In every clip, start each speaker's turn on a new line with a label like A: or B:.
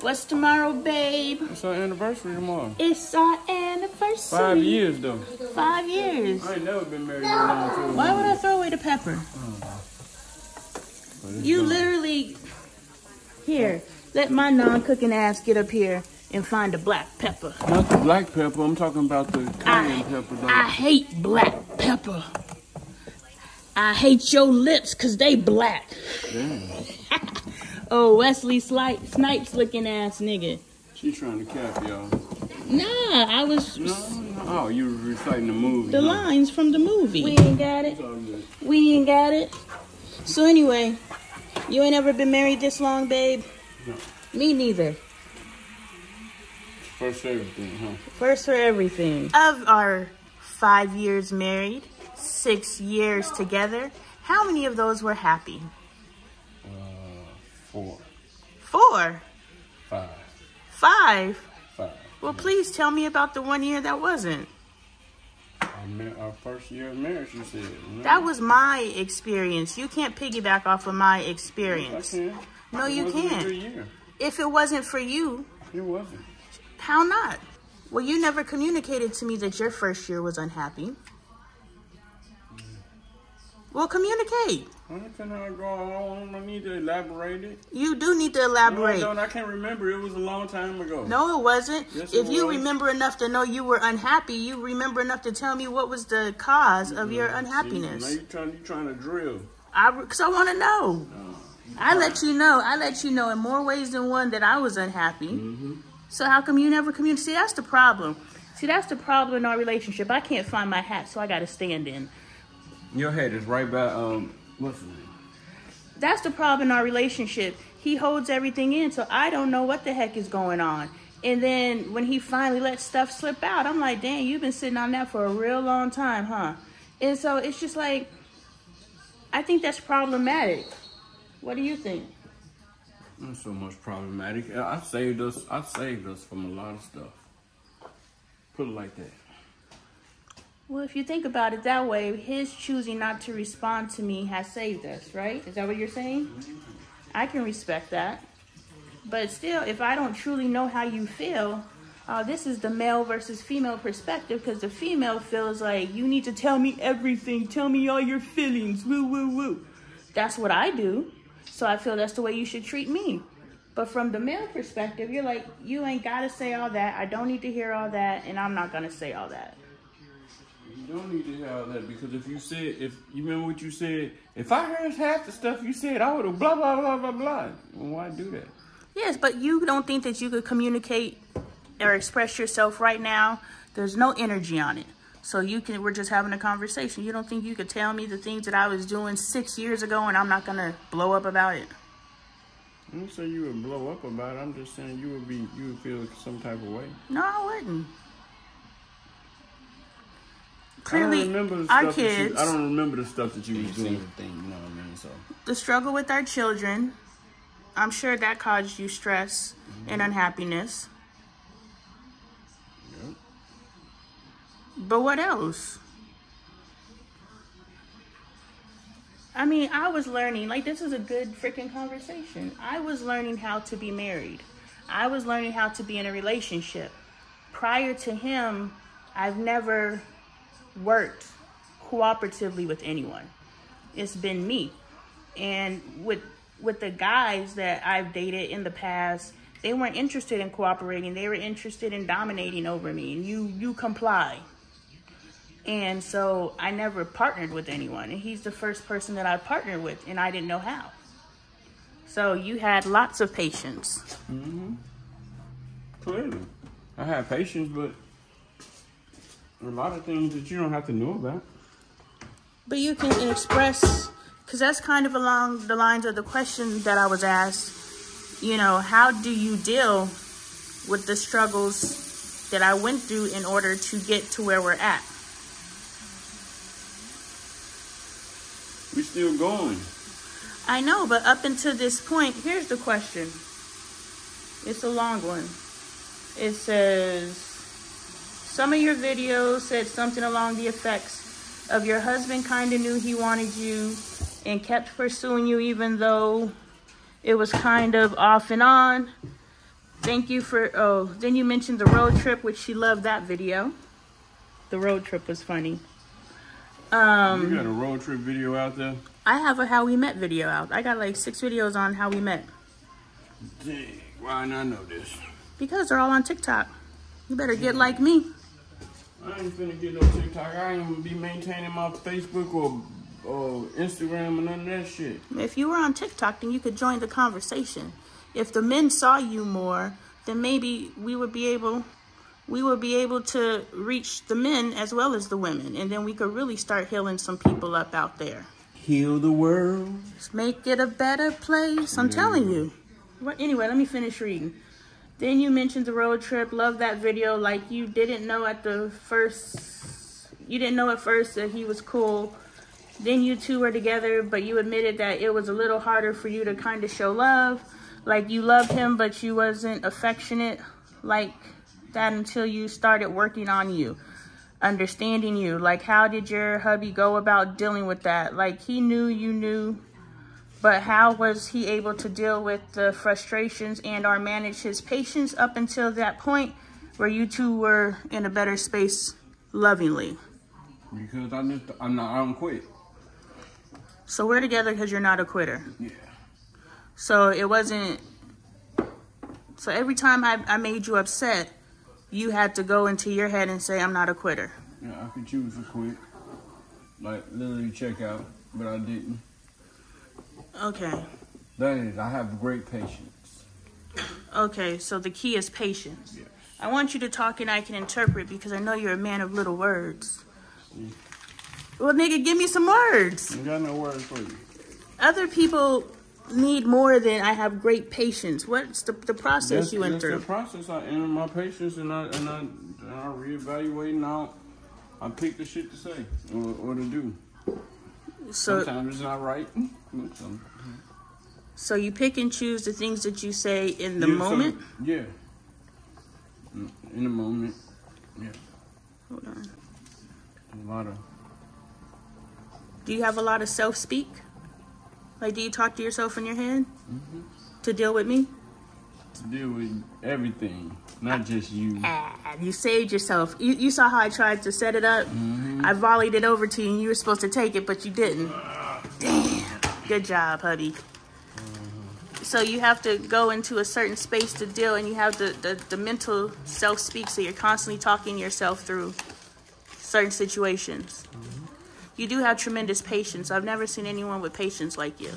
A: What's tomorrow, babe?
B: It's our anniversary tomorrow.
A: It's our anniversary.
B: 5 years, though.
A: 5 years.
B: I ain't never been married so long.
A: Why would I throw away the pepper? You literally... Here, let my non-cooking ass get up here and find the black pepper.
B: Not the black pepper. I'm talking about the cayenne pepper, though.
A: I hate black pepper. I hate your lips because they black.
B: Damn.
A: Oh, Wesley Snipes looking ass nigga.
B: She's trying to cap y'all.
A: Nah, I was...
B: No. Oh, you were reciting the movie.
A: The lines from the movie. We ain't got it. We ain't got it. So anyway, you ain't ever been married this long, babe?
B: No.
A: Me neither.
B: First for everything, huh?
A: First for everything. Of our 5 years married, 6 years together, how many of those were happy?
B: 4.
A: 4?
B: 5.
A: 5?
B: 5.
A: Well, please tell me about the 1 year that wasn't.
B: Our first year of marriage, you said. No?
A: That was my experience. You can't piggyback off of my experience.
B: I can.
A: No, you can't.
B: A good year.
A: If it wasn't for you,
B: It wasn't.
A: how not? Well, you never communicated to me that your first year was unhappy. Well, communicate.
B: I don't need to elaborate it.
A: You do need to elaborate.
B: No, I don't. I can't remember. It was a long time ago.
A: No, it wasn't.
B: Yes,
A: If
B: it
A: you
B: was.
A: remember enough to know you were unhappy, you remember enough to tell me what was the cause of your unhappiness.
B: See, now you're trying to drill.
A: Because I want to know. I let you know. I let you know in more ways than one that I was unhappy.
B: Mm-hmm.
A: So how come you never communicate? See, that's the problem. See, that's the problem in our relationship. I can't find my hat, so I got to stand in.
B: Your head is right by, what's the name?
A: That's the problem in our relationship. He holds everything in, so I don't know what the heck is going on. And then when he finally lets stuff slip out, I'm like, dang, you've been sitting on that for a real long time, huh? And so it's just like, I think that's problematic. What do you think?
B: Not so much problematic. I saved us from a lot of stuff. Put it like that.
A: Well, if you think about it that way, his choosing not to respond to me has saved us, right? Is that what you're saying? I can respect that. But still, if I don't truly know how you feel, this is the male versus female perspective, because the female feels like, you need to tell me everything. Tell me all your feelings. Woo, woo, woo. That's what I do. So I feel that's the way you should treat me. But from the male perspective, you're like, you ain't got to say all that. I don't need to hear all that, and I'm not going to say all that.
B: You don't need to hear all that, because if you remember what you said, if I heard half the stuff you said, I would have blah, blah, blah, blah, blah. Well, why do that?
A: Yes, but you don't think that you could communicate or express yourself right now? There's no energy on it. So we're just having a conversation. You don't think you could tell me the things that I was doing 6 years ago and I'm not going to blow up about it?
B: I didn't say you would blow up about it. I'm just saying you would feel some type of way.
A: No, I wouldn't. Clearly,
B: I
A: don't
B: remember the stuff that you was doing. You know what I mean? So
A: the struggle with our children, I'm sure that caused you stress and unhappiness.
B: Yep.
A: But what else? I mean, I was learning, like, this is a good freaking conversation. I was learning how to be married. I was learning how to be in a relationship. Prior to him, I've never worked cooperatively with anyone. It's been me. And with the guys that I've dated in the past, they weren't interested in cooperating. They were interested in dominating over me. And you comply. And so I never partnered with anyone. And he's the first person that I partnered with, and I didn't know how. So you had lots of patience.
B: Mm-hmm. Clearly. I had patience, but a lot of things that you don't have to know about.
A: But you can express, because that's kind of along the lines of the question that I was asked. You know, how do you deal with the struggles that I went through in order to get to where we're at?
B: We're still going.
A: I know, but up until this point, here's the question. It's a long one. It says, some of your videos said something along the effects of your husband kind of knew he wanted you and kept pursuing you even though it was kind of off and on. Thank you for, oh, then you mentioned the road trip, which she loved that video. The road trip was funny.
B: You got a road trip video out there?
A: I have a how we met video out. I got like 6 videos on how we met.
B: Dang, why not know this?
A: Because they're all on TikTok. You better get like me.
B: I ain't finna get no TikTok. I ain't even be maintaining my Facebook or Instagram or none of that shit.
A: If you were on TikTok, then you could join the conversation. If the men saw you more, then maybe we would be able to reach the men as well as the women. And then we could really start healing some people up out there.
B: Heal the world.
A: Just make it a better place. I'm telling you. Anyway, let me finish reading. Then you mentioned the road trip. Love that video. Like you didn't know at first that he was cool. Then you two were together, but you admitted that it was a little harder for you to kind of show love. Like you loved him, but you wasn't affectionate like that until you started working on you, understanding you. Like how did your hubby go about dealing with that? Like he knew you knew, but how was he able to deal with the frustrations and or manage his patience up until that point where you two were in a better space lovingly?
B: Because I don't quit.
A: So we're together because you're not a quitter.
B: Yeah.
A: So it wasn't, so every time I made you upset, you had to go into your head and say, I'm not a quitter.
B: Yeah, I could choose to quit. Like literally check out, but I didn't.
A: Okay.
B: That is, I have great patience.
A: Okay, so the key is patience.
B: Yes.
A: I want you to talk and I can interpret because I know you're a man of little words.
B: See?
A: Well, nigga, give me some words.
B: I got no words for you.
A: Other people need more than I have great patience. What's the process you went through?
B: That's the process. I enter my patience and I reevaluate and I pick the shit to say or to do.
A: So,
B: sometimes it's not right.
A: So you pick and choose the things that you say in the moment?
B: Yeah. In the moment. Yeah.
A: Hold on.
B: A lot of.
A: Do you have a lot of self-speak? Like, do you talk to yourself in your head?
B: Mm-hmm.
A: To deal with me?
B: To deal with everything, not just you.
A: You saved yourself. You saw how I tried to set it up?
B: Mm-hmm.
A: I volleyed it over to you and you were supposed to take it, but you didn't. Damn. Good job, hubby. Mm-hmm. So you have to go into a certain space to deal, and you have the mental self-speak, so you're constantly talking yourself through certain situations. Mm-hmm. You do have tremendous patience. I've never seen anyone with patience like you.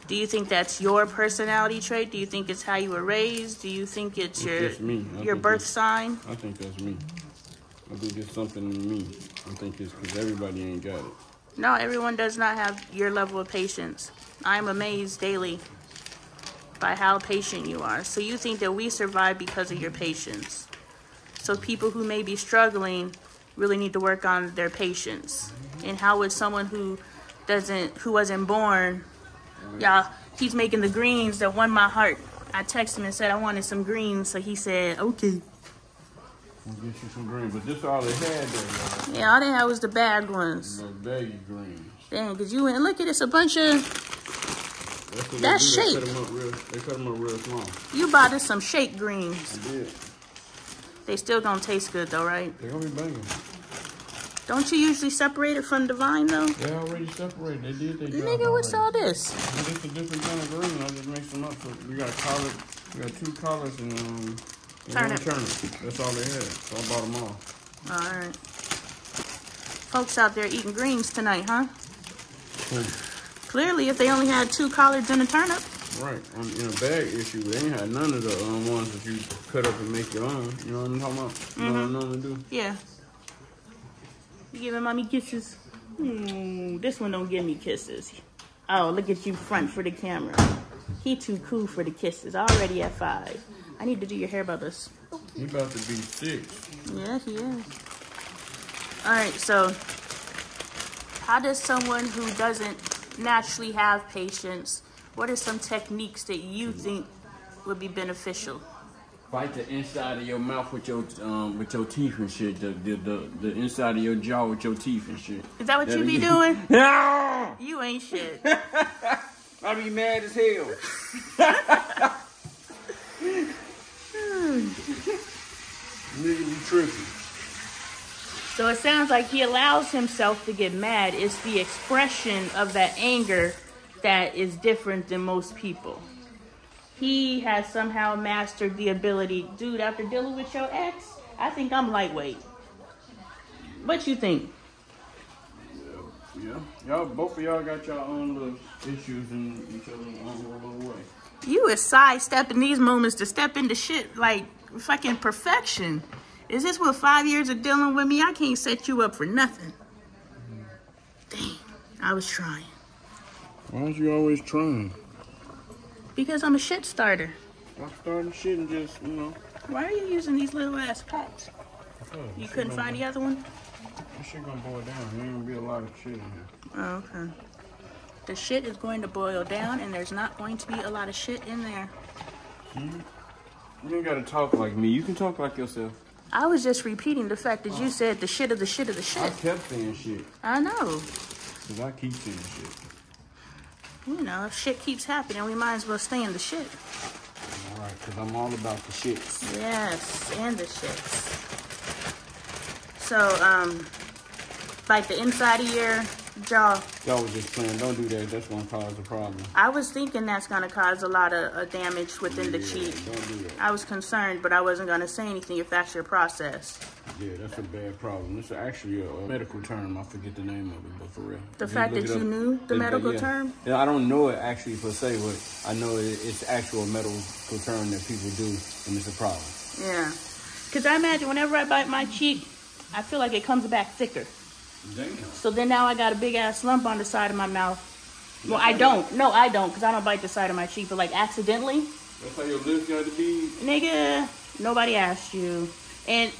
A: Do you think that's your personality trait? Do you think it's how you were raised? Do you think it's your birth sign?
B: I think that's me. I think it's something in me. I think it's because everybody ain't got it.
A: No, everyone does not have your level of patience. I'm amazed daily by how patient you are. So you think that we survive because of your patience. So people who may be struggling really need to work on their patience. And how would someone who wasn't born, y'all, he's making the greens that won my heart. I texted him and said I wanted some greens, so he said, okay.
B: We'll get you some greens, but this all they had there, y'all.
A: Yeah, all they had was the bagged ones.
B: The baggy greens.
A: Dang, because you went, look at it, it's a bunch of, that's shake.
B: They cut them up real small.
A: You bought us some shake greens.
B: I did.
A: They still don't taste good though, right?
B: They're going to be banging.
A: Don't you usually separate it from the vine though?
B: They already separated. They did their job.
A: Nigga, what's all this?
B: It's a different kind of green. I just mixed them up. So we got collard. We got 2 collards and one turnip. That's all they had. So I bought them all.
A: All right. Folks out there eating greens tonight, huh? Clearly, if they only had 2 collards and a turnip.
B: Right. In a bag issue, they ain't had none of the ones that you cut up and make your own. You know what I'm talking about? Mm-hmm. You know what I normally do? Yeah.
A: You giving mommy kisses? This one don't give me kisses. Oh, look at you front for the camera. He too cool for the kisses. Already at 5. I need to do your hair, Bubba's.
B: He about to be 6.
A: Yeah, he is. All right, so how does someone who doesn't naturally have patience, what are some techniques that you think would be beneficial?
B: Bite the inside of your mouth with your teeth and shit. The inside of your jaw with your teeth and shit.
A: Is that what you be doing?
B: No!
A: You ain't shit.
B: I be mad as hell. tripping.
A: So it sounds like he allows himself to get mad. It's the expression of that anger that is different than most people. He has somehow mastered the ability. Dude, after dealing with your ex, I think I'm lightweight. What you think?
B: Yeah. Y'all, both of y'all got your own little issues in each other's own little way.
A: You is sidestepping these moments to step into shit like fucking perfection. Is this what 5 years of dealing with me? I can't set you up for nothing. Dang, I was trying.
B: Why aren't you always trying?
A: Because I'm a shit starter.
B: I'm starting shit and just, you know.
A: Why are you using these little ass pots? You couldn't find the other one?
B: This shit gonna boil down. There ain't gonna be a lot of shit in here.
A: Oh, okay. The shit is going to boil down and there's not going to be a lot of shit in there.
B: You ain't gotta talk like me. You can talk like yourself.
A: I was just repeating the fact that you said the shit of the shit of the shit.
B: I kept saying shit.
A: I know.
B: Because I keep saying shit.
A: You know, if shit keeps happening, we might as well stay in the shit.
B: All right, because I'm all about the shits.
A: Yes, and the shits. So, like the inside of your jaw.
B: Y'all was just playing. Don't do that. That's going to cause a problem.
A: I was thinking that's going to cause a lot of damage within the cheek.
B: Don't do that.
A: I was concerned, but I wasn't going to say anything if that's your process.
B: Yeah, that's a bad problem. It's actually a medical term. I forget the name of it, but for real.
A: The fact that you knew the medical term?
B: Yeah, I don't know it actually per se, but I know it's actual medical term that people do, and it's a problem.
A: Yeah. Because I imagine whenever I bite my cheek, I feel like it comes back thicker.
B: Damn.
A: So then now I got a big ass lump on the side of my mouth. Well, I don't. No, I don't, because I don't bite the side of my cheek, but like accidentally.
B: That's how your lips got to be?
A: Nigga, nobody asked you. And...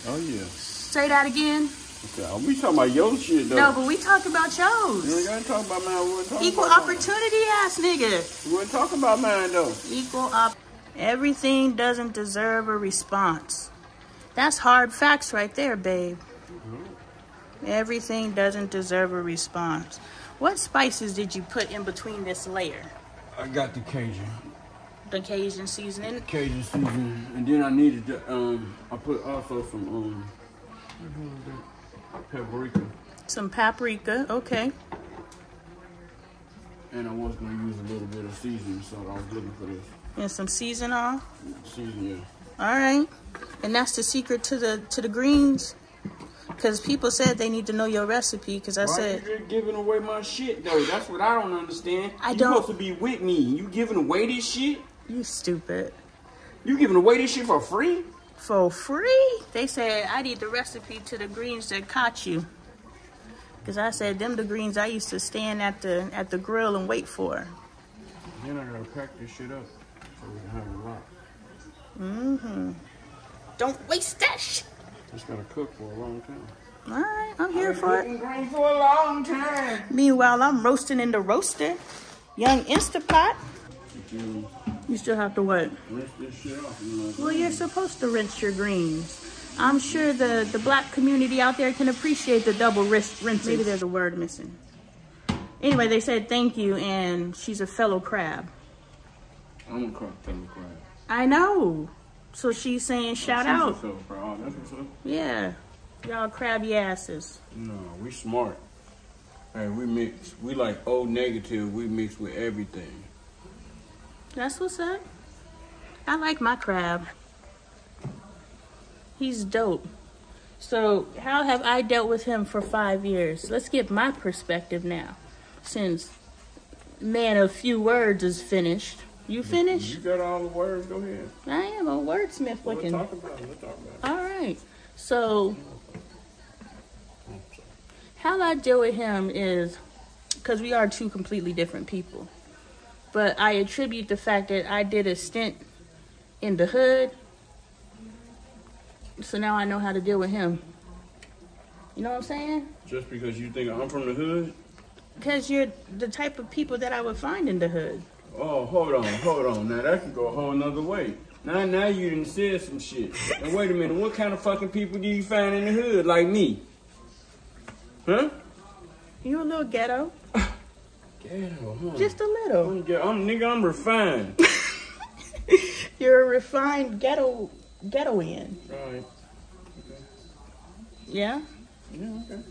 B: Oh, yeah.
A: Say that again.
B: Okay, we talking about your shit, though.
A: No, but we talking about yours.
B: You ain't got to talk about mine. We weren't talking
A: Equal
B: about
A: opportunity ass nigga.
B: mine. We weren't talking about mine, though.
A: Equal op. Everything doesn't deserve a response. That's hard facts right there, babe. Everything doesn't deserve a response. What spices did you put in between this layer?
B: I got the Cajun.
A: The Cajun seasoning?
B: Cajun seasoning. And then I needed the, I put also some, paprika.
A: Some paprika, okay.
B: And I was going to use a little bit of seasoning, so I was looking for this.
A: And some seasoning?
B: Seasoning, yeah.
A: All right. And that's the secret to the greens? Because people said they need to know your recipe, because I said...
B: Why are you giving away my shit, though? That's what I don't understand.
A: You're
B: supposed to be with me. You giving away this shit?
A: You stupid.
B: You giving away this shit for free?
A: For free? They said I need the recipe to the greens that caught you. Because I said them the greens I used to stand at the grill and wait for.
B: Then I got to pack this shit up so we can have a lot.
A: Mm-hmm. Don't waste that shit.
B: It's got to cook for a long time.
A: All right, I'm here for it.
B: Green for a long time.
A: Meanwhile, I'm roasting in the roaster. Young Instapot. You still have to what?
B: Rinse this shit off.
A: Well, you're supposed to rinse your greens. I'm sure the black community out there can appreciate the double rinsing. Maybe there's a word missing. Anyway, they said thank you, and she's a fellow crab.
B: I'm a fellow crab.
A: I know. So she's saying shout out.
B: That's what's up.
A: Yeah. Y'all crabby asses.
B: No, we smart. Hey, we mix. We like O negative. We mix with everything.
A: That's what's up. I like my crab. He's dope. So how have I dealt with him for 5 years? Let's get my perspective now. Since man of few words is finished. You finished?
B: You got all the words. Go ahead.
A: I am a wordsmith looking.
B: Let's talk about it.
A: All right. So how I deal with him is, because we are two completely different people. But I attribute the fact that I did a stint in the hood. So now I know how to deal with him. You know what I'm saying?
B: Just because you think I'm from the hood?
A: Because you're the type of people that I would find in the hood.
B: Oh, hold on. Now that could go a whole nother way. Now you done said some shit. And wait a minute, what kind of fucking people do you find in the hood like me? Huh?
A: You a little ghetto.
B: Ghetto, huh?
A: Just a little.
B: I'm refined.
A: You're you're a refined ghettoan.
B: Right. Okay.
A: Yeah?
B: Yeah, okay.